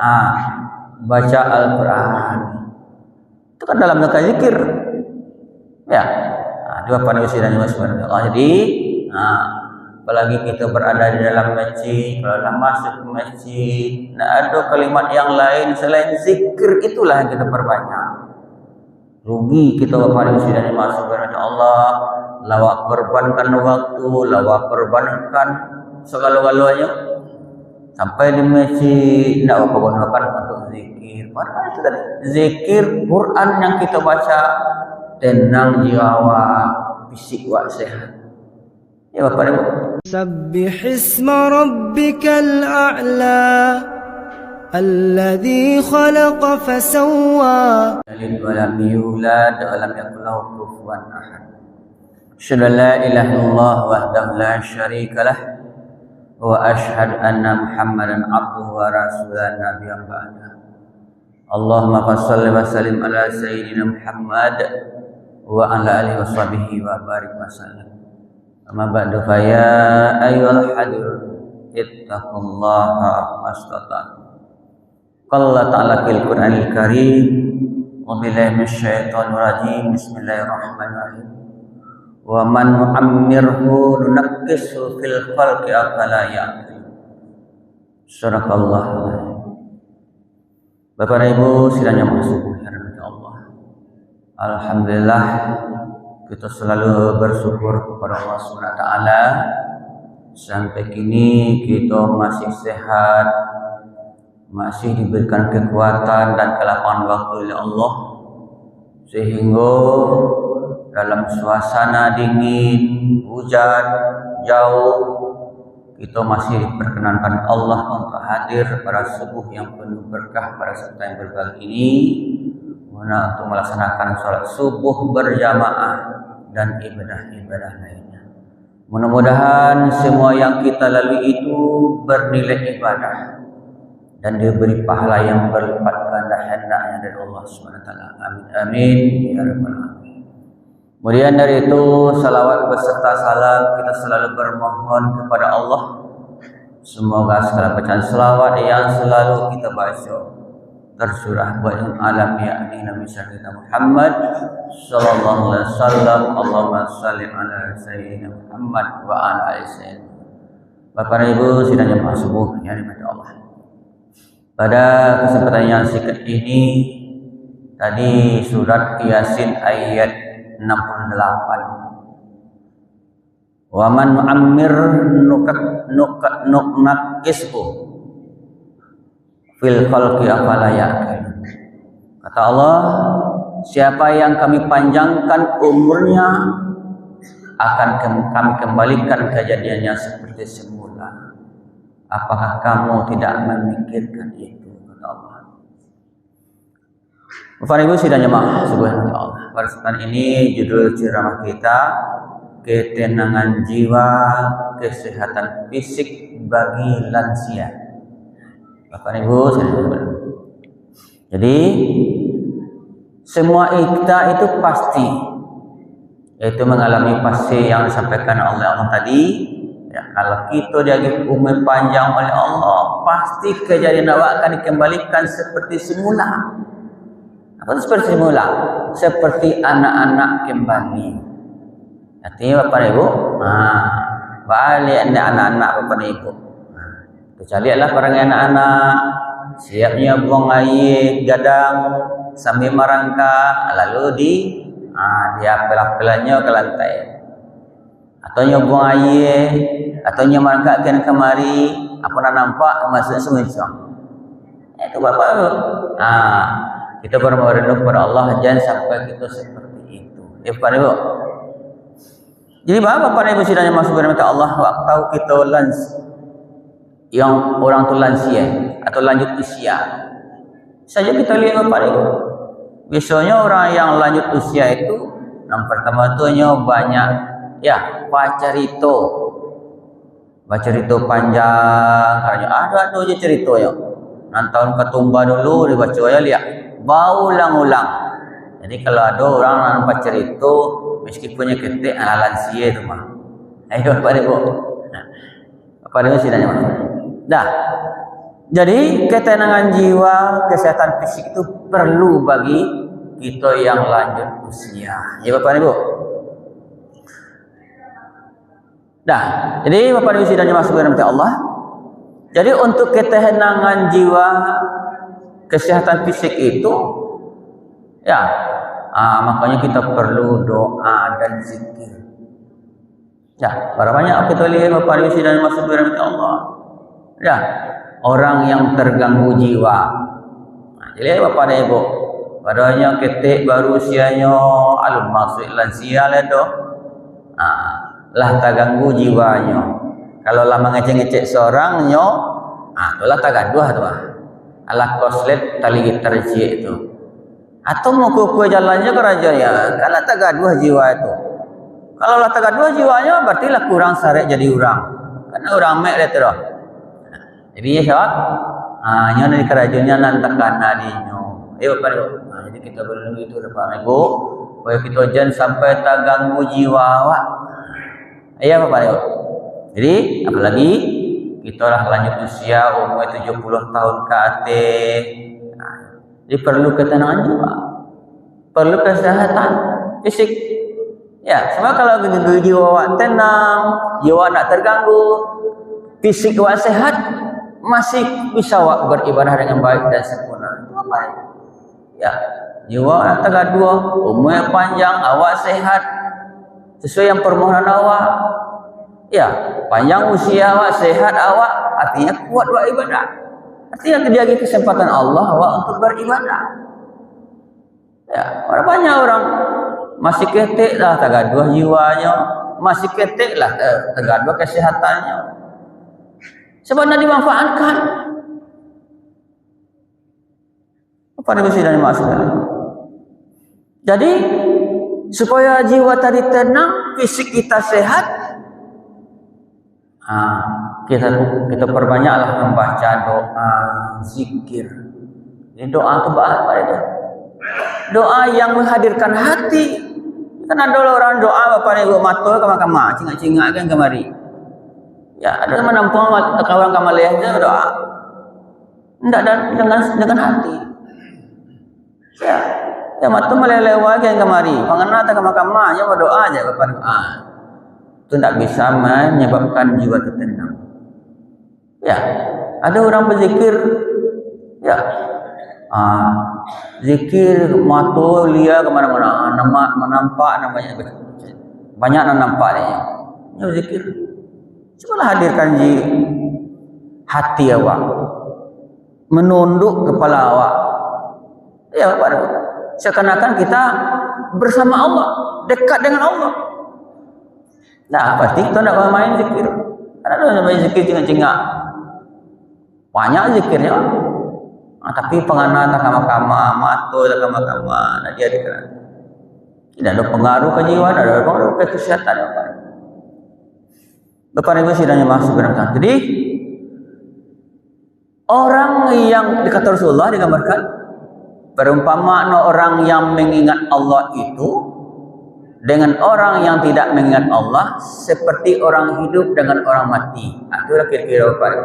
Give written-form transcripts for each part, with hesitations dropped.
Ah, baca Al-Quran. Itu kan dalam rangka zikir. Ya. Dua panusi dan Allah. Jadi, apalagi kita berada di dalam masjid, kalau dah masuk ke masjid, ada kalimat yang lain selain zikir, itulah yang kita perbanyak. Rugi kita panusi dan Allah. Lawak korbankan waktu, lawak korbankan segala-galanya. Sampai di masjid tidak apa-apa untuk zikir. Padahal itu tadi zikir Quran yang kita baca tenang jiwa, fisik wa sehat. Ya Bapak Ibu. Sabbih isma rabbikal a'la alladzi khalaqa fasawwa. Wa lam yulad wa lam yakul lahu kufuwan ahad. Asyhadu an la ilaha illallah wahdahu la syarika lah wa asyhadu anna Muhammadan abduhu wa rasuluhu nabiyyan ba'da. Allahumma shalli wa sallim ala sayyidina Muhammad wa ala alihi wa sahbihi wa barik wa sallam. Amma ba'du fa ya ayyuhal hadirun ittaqullaha mastata'tum. Qala ta'ala fil Qur'anil Karim wa billahi minasyaitonir rajim. Bismillahirrahmanirrahim. Wa man nu'ammirhu nunaqqishu fil khalqi afala ya'qil. Sadaqallahu. Bapak dan Ibu sidang yang masuk Allah. Alhamdulillah kita selalu bersyukur kepada Allah SWT. Sampai kini kita masih sehat, masih diberikan kekuatan dan kelapangan waktu oleh Allah, sehingga dalam suasana dingin, hujan, jauh, kita masih diperkenankan Allah untuk hadir pada subuh yang penuh berkah pada saat yang berbahagia ini, guna untuk melaksanakan sholat subuh berjamaah dan ibadah-ibadah lainnya. Mudah-mudahan semua yang kita lalui itu bernilai ibadah dan diberi pahala yang berlipat ganda hendaknya dari Allah SWT. Amin amin ya rabbal alamin. Kemudian dari itu salawat beserta salam kita selalu bermohon kepada Allah, semoga segala bacaan salawat yang selalu kita baca tersurah buat alam yakni Nabi kita Muhammad sallallahu alaihi wasallam. Allahumma shalli ala sayyidina Muhammad wa ala ali sayyidina. Bapak dan Ibu sidang jemaah subuh yang dirahmati Allah. Pada kesempatan yang singkat ini tadi surat Yasin ayat 68. Wa man nu'ammir nunaqqishu fil khalqi afala ya'qil. Kata Allah, siapa yang kami panjangkan umurnya akan kami kembalikan kejadiannya seperti semula. Apakah kamu tidak memikirkan itu? Kata Allah. Bapak Ibu sidang jemaah subhanahu Allah. Pada kesempatan ini judul ceramah kita ketenangan jiwa, kesehatan fisik bagi lansia. Bapak Ibu sidang jemaah. Jadi semua kita itu pasti yaitu mengalami fase yang disampaikan oleh Allah tadi. Ya, kalau kita diagih umur panjang oleh Allah, pasti kejadian awak akan dikembalikan seperti semula. Apa itu seperti semula? Seperti anak-anak kembali. Artinya Bapak Ibu, balik anak-anak Bapak Ibu. Kecualilah para anak-anak siapnya buang air gadang sambil merangkak, lalu diapel-apelannya ke lantai. Atau buang air, atau merangkakkan kemari, apa nak nampak masuk semua. Itu Bapak Ibu. Kita berdoa kepada Allah jangan sampai kita seperti itu. Ya Bapak Ibu. Jadi Bapak Ibu sidangnya masuk kepada Allah waktu kita yang orang tu lansia atau lanjut usia. Saja kita lihat Bapak Ibu. Biasanya orang yang lanjut usia itu yang pertama tu banyak ya pacarito. Bacarito panjang, karena ada aja cerita ya. Nantang ketumba dulu dibaca ya lihat. Baulang-ulang. Jadi kalau ada orang nampak cerita meskipun ketik lansia itu mah. Ayo Bapak Ibu. Bapak Ibu sidangnya mana? Dah. Jadi ketenangan jiwa, kesehatan fisik itu perlu bagi kita yang lanjut usia. Ya Bapak Ibu. Nah, jadi Bapak Ibu sidang jemaah sekalian Allah. Jadi untuk ketenangan jiwa, kesehatan fisik itu, ya, makanya kita perlu doa dan zikir. Ya, berapa banyak kita lihat Bapak Ibu sidang jemaah sekalian Allah. Ya, orang yang terganggu jiwa. Jadi Bapak Ibu, padanya ketik baru usianya alun masuk lansia lah tu. Lah terganggu jiwanya. Kalau lah mengecek-ngecek seorangnya, itulah tagaduh tu. Alah koslet tali gitar itu. Atau mau ke jalannya kerja ya, kalau tagaduh jiwa itu. Kalau lah tagaduh jiwanya berarti lah kurang sarek jadi orang. Karena orang mek dia tu. Jadi ya sahabat, nyo dari kerajaannya nantakan hadinya. Bapak Ibu. Jadi kita berlindung itu Bapak Ibu, supaya kita jangan sampai terganggu jiwa awak. Iya Bapak Ibu. Jadi apalagi kita lah lanjut usia umur 70 tahun ke atas. Jadi perlu ketenangan jiwa, perlu kesehatan fisik. Ya, sebab kalau jiwa awak tenang, jiwa nak terganggu, fisik awak sehat, masih bisa awak beribadah dengan baik dan sempurna. Itu apa? Ya, jiwa nak tergaduh, umur panjang, awak sehat, sesuai yang permohonan awak. Ya, panjang usia awak, sehat awak, artinya kuat awak ibadah. Artinya terjadi kesempatan Allah awak untuk beribadah. Ya, banyak orang masih ketik lah tergaduh jiwanya, masih ketik lah tergaduh kesehatannya. Sebenarnya dimanfaatkan. Apa yang mesti dan maksud? Jadi supaya jiwa tadi tenang, fisik kita sehat, kita perbanyaklah membaca doa, zikir. Ini doa itu apa itu? Doa yang menghadirkan hati. Kan ada orang doa Bapak Ibu matul kama-kama, cingak-cingak kan kemari. Ya, ada menampung orang kamalih aja doa. Enggak dengan hati. Ya matul melelewa kan kemari. Pangana ta kama-kama aja berdoa aja Bapak Ibu. Itu tidak bisa menyebabkan jiwa tenang. Ya, ada orang berzikir, ya, zikir matul lia kemana-mana, menampak namanya banyak nampak dia. Ya zikir, cobalah hadirkan hati awak, menunduk kepala awak. Ya, Pak, seakan-akan kita bersama Allah, dekat dengan Allah. Nah, pasti kita nak main zikir. Ada namanya zikir cingak-cingak. Banyak zikirnya. Tapi pengana tak kama-kama, mato tak kama-kama, nak dia dikira. Tidak ada pengaruh ke jiwa, tidak ada pengaruh ke kesehatan. Bapak Ibu sidangnya masuk benar. Jadi orang yang dikata Rasulullah digambarkan perumpamaan orang yang mengingat Allah itu dengan orang yang tidak mengingat Allah seperti orang hidup dengan orang mati. Itulah kira-kira Bapak Ibu.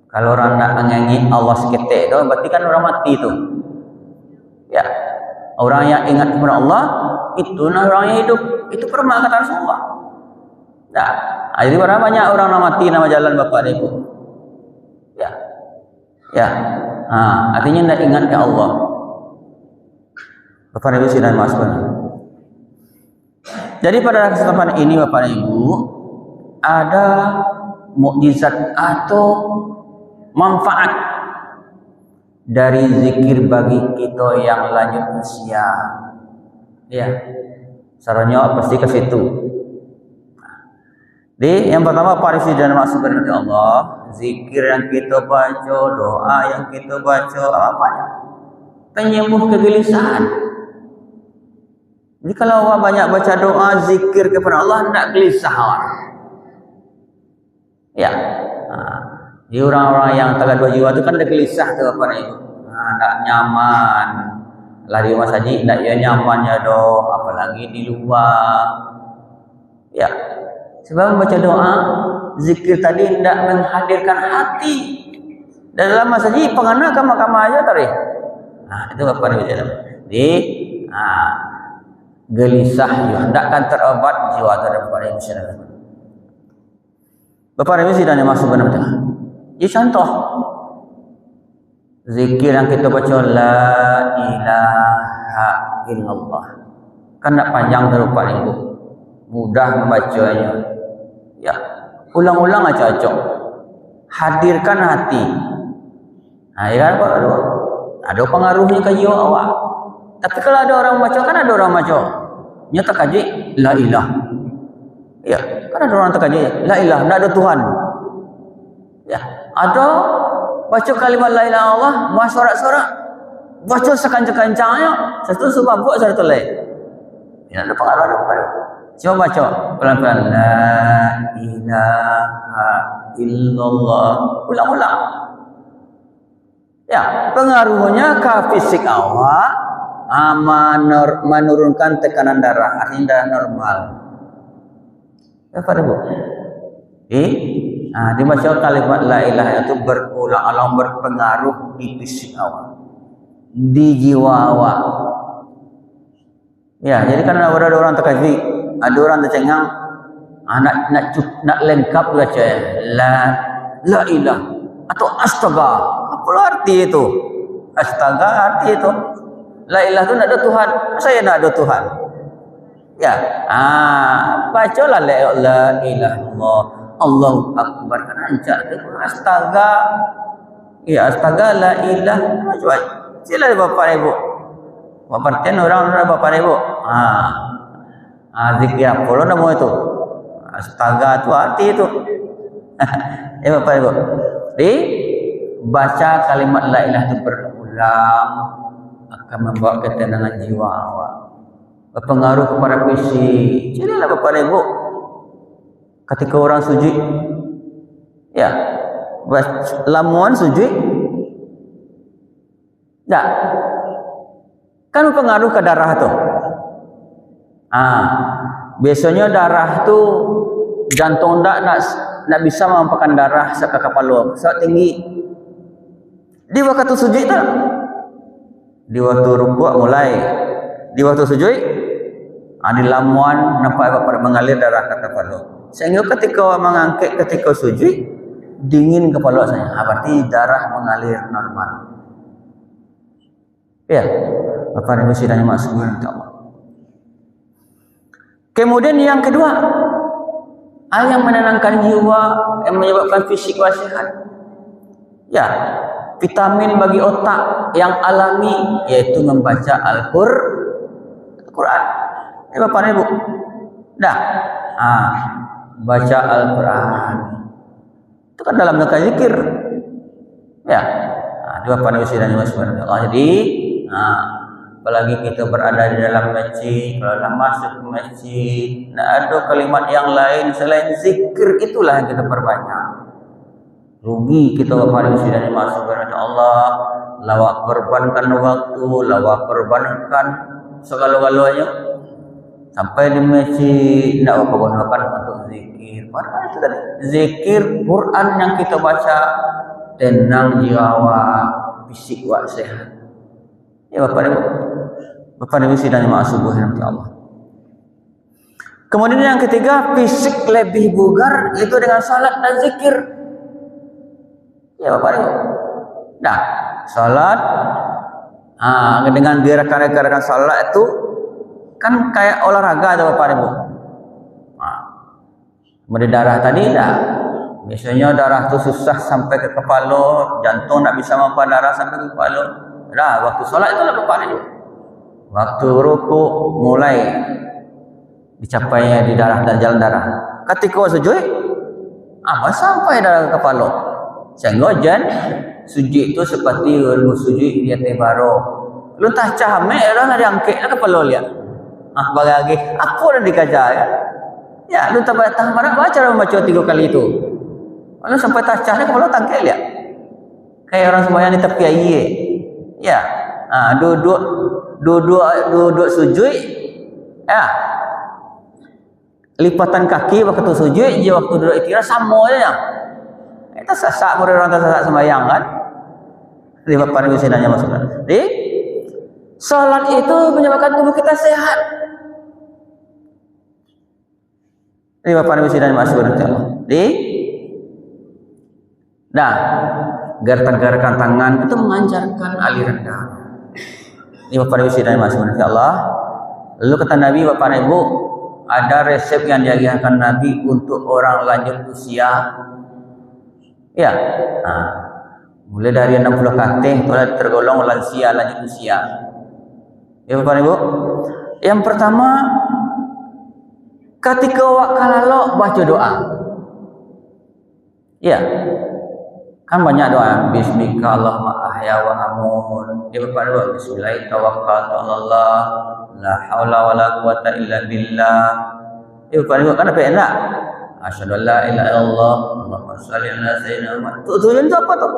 Kalau orang nak mengingat Allah seketik itu berarti kan orang mati itu. Ya, orang yang ingat kepada Allah itu orang yang hidup. Itu perumpamaan kata Rasulullah. Nah, jadi berapa banyak orang yang mati nama jalan Bapak Ibu. Ya, artinya tidak ingat ke Allah. Bapak Ibu sidang masuk. Jadi pada kesempatan ini Bapak Ibu ada mukjizat atau manfaat dari zikir bagi kita yang lanjut usia. Ya, sarannya pasti ke situ. Jadi yang pertama parisi dan masuk kepada Allah, zikir yang kita baca, doa yang kita baca, apa-apanya penyembuh kegelisahan. Jadi kalau awak banyak baca doa, zikir kepada Allah, tidak gelisah awak. Ya, di orang-orang yang tergaduh jiwa itu kan ada gelisah tu apa ni? Tak nyaman. Lah di rumah saja tidak ya nyamannya doh, apalagi di luar. Ya, sebab membaca doa, zikir tadi tidak menghadirkan hati. Dan dalam masa ji pengana kama aja tadi. Nah, itu apa namanya? Di gelisah ya, hendakkan terobat jiwa daripada masyarakat. Bapak Ibu sidang yang masuk benar tengah. Ini contoh zikir yang kita baca la ilaha illallah. Kan tak panjang tu Bapak Ibu. Mudah membacanya. Ya, ulang-ulang aja cocok. Hadirkan hati. Nah, ya kan Pak? Ada pengaruhnya ke jiwa awak. Tapi kalau ada orang baca, kan ada orang baca. Nyata kaji la ilah. Ya, kan ada orang terkaji la ilah, tidak ada Tuhan. Ya, ada baca kalimat la ilaha Allah, baca sorak-sorak, baca sekancang-kancangnya, satu sebab buat satu lain. Ya, ada pengaruh ada pada. Coba baca pelan-pelan la ilaha illallah, ulang-ulang. Ya, pengaruhnya ke fisik awak, menurunkan tekanan darah, artinya darah normal. Ya, pada Bu. Dibaca kalimat la ilaha itu berulang-ulang berpengaruh di fisik awak, di jiwa awak. Ya, jadi kan ada orang terkaji, ada orang tercengang, nak lengkap baca la ilah atau astaga. Apa arti itu? Astaga arti itu. La ilah itu tidak ada Tuhan. Saya tidak ada Tuhan. Ya, bacalah la ilaha illallah, Allahu akbar, kan lancar tu. Astaga. Ya, astaga la ilah. Coba sila Bapak Ibu. Bapak ten orang Bapak Ibu. Zikir apa lo nama itu? Astaga itu arti itu. Bapak Ibu. Baca kalimat la ilah itu berulang akan membawa ketenangan jiwa awak. Berpengaruh kepada fisik. Jadilah Bapak Ibu ketika orang sujud, ya, lamuan sujud, tak, kan berpengaruh ke darah tu. Biasanya darah tu jantung nak bisa mempakan darah ke kepala, sangat tinggi. Di waktu sujud tu, di waktu rukuk mulai. Di waktu sujud, di lamuan nampak pada mengalir darah ke kepala. Sehingga ketika mengangkat ketika sujud, dingin kepala saya. Berarti darah mengalir normal. Ya, Bapak Ibu sidang yang masuk Allah. Kemudian yang kedua, yang menenangkan jiwa, yang menyebabkan fisik sehat. Ya, vitamin bagi otak yang alami, yaitu membaca Al-Quran. Bapak Ibu, baca Al-Quran itu kan dalam rangka zikir. Ya, Bapak Ibu sidang yang masuk Allah. Jadi, apalagi kita berada di dalam masjid, kalau masuk ke masjid, ada kalimat yang lain selain zikir, itulah yang kita perbanyak. Rugi kita Bapak Ibu sidang yang masuk kepada Allah. Lawak korbankan waktu, lawak korbankan segala-galanya. Sampai di masjid tidak gunakan untuk zikir. Padahal itu tadi zikir Quran yang kita baca tenang jiwa, fisik wa sehat. Ya Bapak Ibu sidang yang masuk kepada Allah. Kemudian yang ketiga, fisik lebih bugar, yaitu dengan salat dan zikir. Ya Bapak Ibu. Salat dengan gerakan-gerakan salat itu kan kayak olahraga tuh Bapak Ibu. Kemudian darah tadi biasanya darah itu susah sampai ke kepala, jantung tak bisa memompa darah sampai ke kepala. Waktu salat itu Bapak Ibu. Waktu rukuk mulai dicapainya di darah dan jalan darah. Ketika sujud, sampai darah ke kepala. Sehingga sujud itu seperti ilmu sujud dia tebaro. Lu tak cahamek orang ada angkat kepala lihat. Bagi apa dah dikajar ya? Ya, lu tak mana baca membaca 3 kali itu. Lalu sampai tacahnya kepala tangkek lihat. Kayak orang sembahyang di tepi air. Ya. Duduk sujud. Ya. Lipatan kaki waktu sujud, je waktu duduk iktiraf sama aja. Kita sasak orang tersasak sembahyang kan? Jadi Bapak Ibu sidangnya masuk. Jadi salat itu menyebabkan tubuh kita sehat. Jadi Bapak Ibu sidangnya masuk Allah. Jadi nah, gerak-gerakan tangan itu melancarkan aliran darah. Ini Bapak Ibu sidangnya masuk Allah. Lalu kata Nabi, Bapak Ibu, ada resep yang diajarkan Nabi untuk orang lanjut usia. Ya, nah, mulai dari 60 kate telah tergolong lansia lanjut usia. Ya Bapak Ibu, yang pertama ketika awak kalalo baca doa. Ya, kan banyak doa. Bismika Allahumma ahya wa amun. Ya Bapak Ibu, bismillah tawakkaltu 'ala Allah, la haula wala quwata illa billah. Ya Bapak Ibu, kan apa enak? Asyhadu an la ilaha illallah, Allahumma shalli ala sayyidina Muhammad. Tujuan itu apa tuh?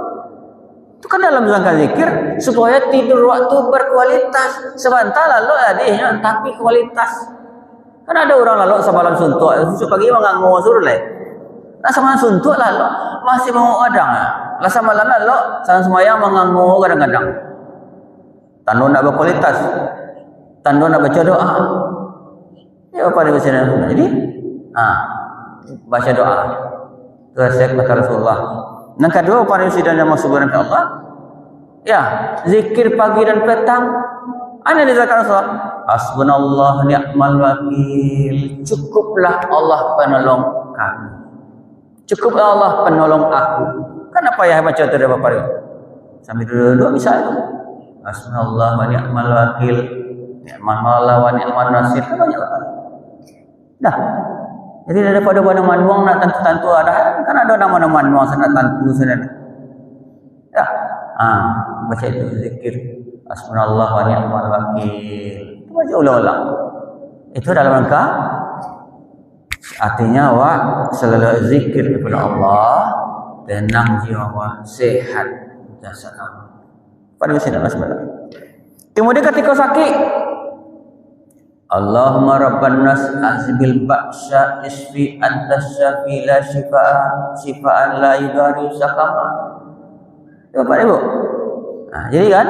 Itu kan dalam rangka zikir supaya tidur waktu berkualitas. Sebentar lalu adihnya tapi kualitas. Kan ada orang lalu semalam suntuk, besok pagi mengangguk suruh leh. Nah semalam suntuk lalu masih mau adang. Lah semalam lalu sang semayang mengangguk kadang-kadang. Tanda nak berkualitas. Tanda nak baca doa. Ya apa dia baca doa? Jadi, baca doa. Itu resep kata Rasulullah. Yang kedua, para sidang yang masuk kepada Allah. Ya, zikir pagi dan petang. Ana dizakar Rasulullah. Hasbunallah ni'mal wakil. Cukuplah Allah penolong kami. Cukuplah Allah penolong aku. Kenapa ya baca itu Bapak Ibu? Sambil duduk bisa itu. Hasbunallah wa ni'mal wakil. Ni'mal maula wa ni'mal nasir. Kan banyak banget. Dah. Jadi daripada pada manuang nak tentu-tentu ada. Kan ada nama manuang sana tentu sana. Ya. Baca itu zikir. Hasbunallah wa ni'mal wakil. Itu baca ulang-ulang. Itu dalam rangka artinya selalu zikir kepada Allah, tenang jiwa, sehat jasad. Pada sini kemudian ketika sakit, Allahumma rabban nas azbil ba'sya isfi antas syafi la shifaan la yudari sakama. Bapak Ibu. Nah, jadi kan,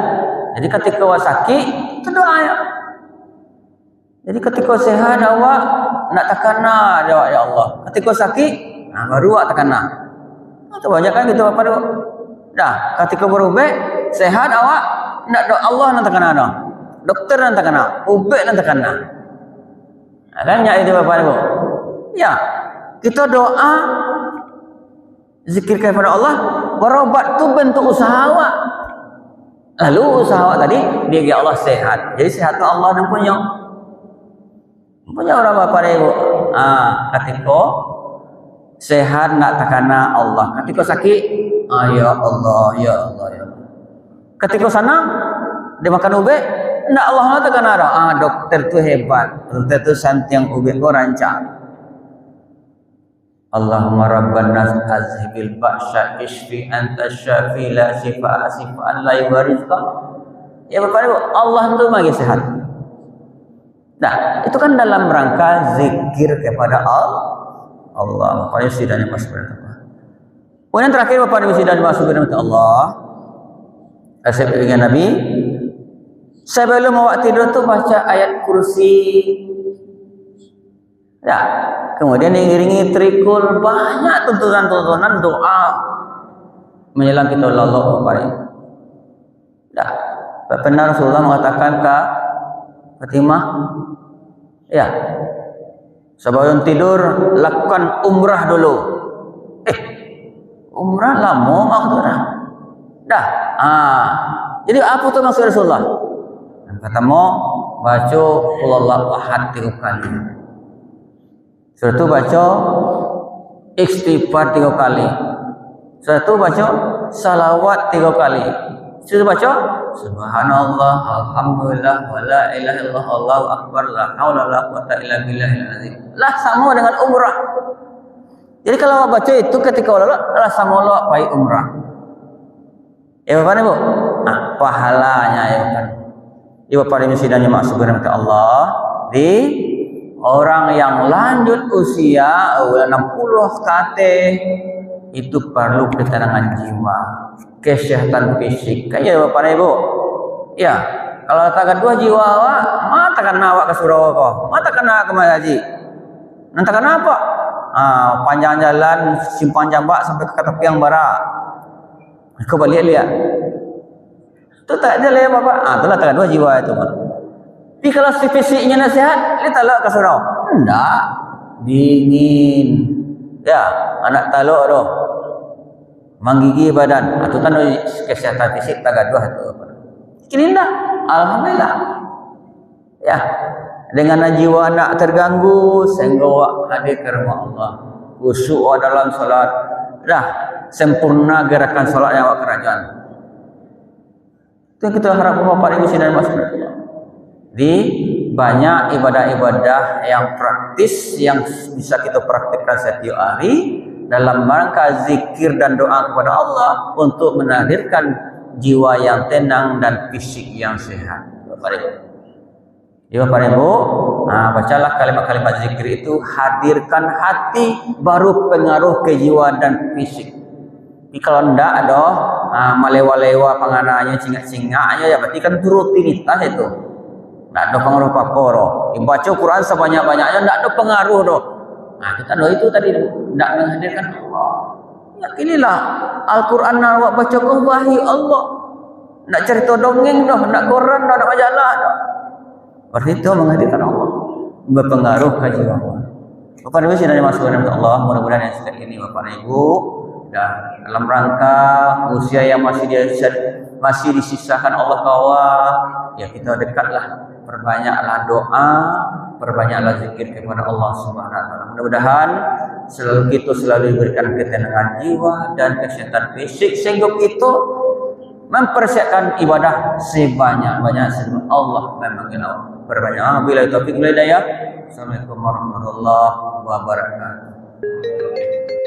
jadi ketika sakit itu doa ya. Jadi ketika sehat awak nak takana doa ya Allah. Ketika sakit, baru awak takana. Itu banyak kan gitu Bapak Ibu. Dah, ketika berubah sehat awak nak doa Allah nak takana dah. Dokter nak takana, ubat nak takana. Kan ya itu Bapak Ibu. Ya, kita doa zikir kepada Allah, berobat tu bentuk usaha awak. Lalu usaha awak tadi dia Allah sehat. Jadi sehat tu Allah dan punya orang Bapak Ibu. Ketika sehat nak takana Allah. Ketika sakit, ya Allah, ya Allah, ya Allah. Ketika sana dia makan ubat, nak Allah nak takana dah. Dokter tu hebat. Dokter tu santiang ubat ko rancang. Allahumma rabban nas azhibil ba'sya isfi anta syafi la shifaan la yughadiru. Ya Bapak Ibu, Allah itu bagi sehat. Nah, itu kan dalam rangka zikir kepada Allah. Bapak Ibu sidangnya masuk kepada Allah. Kemudian terakhir Bapak Ibu sidangnya masuk kepada Allah. Resep dengan Nabi. Sebelum awak tidur tu baca ayat kursi. Ya, kemudian diiringi trikul banyak tuntunan-tuntunan doa menjelang kita lalu Bapak Ibu. Ya, benar Rasulullah mengatakan ke Fatimah, ya, sebelum tidur lakukan umrah dulu. Umrah lama maksudnya. Dah, jadi apa tu maksud Rasulullah? Kata mau baca Allahu Ahad 3 kali. Setelah itu baca istighfar 3 kali. Setelah itu baca salawat 3 kali. Setelah baca subhanallah, alhamdulillah, wala ilaha illallah, Allahu akbar, la haula wala quwata illa billahil azim. Lah sama dengan umrah. Jadi kalau baca itu ketika lah sama Allah baik umrah. Ya Bapak Ibu. Pahalanya ya kan. Ibu Bapak Ibu sidangnya masuk kepada Allah di orang yang lanjut usia 60 kate itu perlu ketenangan jiwa. kesehatan fisik. Kan ya Bapak dan Ibu? Ya, kalau takkan dua jiwa awak, matakan awak ke surau kau, matakan awak ke haji. Nantakan apa? Panjang jalan, simpang jambak sampai ke tepi yang barat. Kau balik lihat. Itu tak ada lah Bapak. Itulah takkan dua jiwa itu. Tapi kalau si fisiknya nasihat, dia talak ke surau. Enggak, dingin. Ya, anak talak tu. Menggigih badan. Itu kan kesehatan fisik tak gaduh tu. Kini dah, alhamdulillah. Ya, dengan jiwa anak terganggu, sehingga awak hadir ke rumah Allah. Khusyuk dalam solat. Dah, sempurna gerakan solat yang awak kerajaan. Itu yang kita harap Bapak Ibu sidang masyarakat. Di banyak ibadah-ibadah yang praktis yang bisa kita praktikkan setiap hari dalam rangka zikir dan doa kepada Allah untuk melahirkan jiwa yang tenang dan fisik yang sehat. Bapak Ibu. Ya Bapak Ibu, bacalah kalimat-kalimat zikir itu, hadirkan hati baru pengaruh ke jiwa dan fisik. Tapi kalau tidak ada malewa-lewa pengananya cingak-cingaknya ya berarti kan itu rutinitas itu. Tidak ada pengaruh apa-apa. Baca Quran sebanyak-banyaknya tidak ada pengaruh doh. Kita doa itu tadi tidak menghadirkan Allah. Yakinilah Al-Quran awak baca kau wahyu Allah. Tidak cerita dongeng doh, tidak koran doh, tidak majalah doh. Berarti itu menghadirkan Allah, berpengaruh ke jiwa. Bapak Ibu sidang masuk dalam Allah. Mudah-mudahan yang sedang ini Bapak Ibu dan dalam rangka usia yang masih disisakan Allah kawal, ya kita dekatlah. Perbanyaklah doa, perbanyaklah zikir kepada Allah Subhanahu wa taala. Mudah-mudahan selalu kita selalu diberikan ketenangan jiwa dan kesehatan fisik sehingga kita mempersiapkan ibadah sebanyak-banyak sebelum Allah memanggil Allah. Perbanyak bila taufik hidayah. Assalamualaikum warahmatullahi wabarakatuh.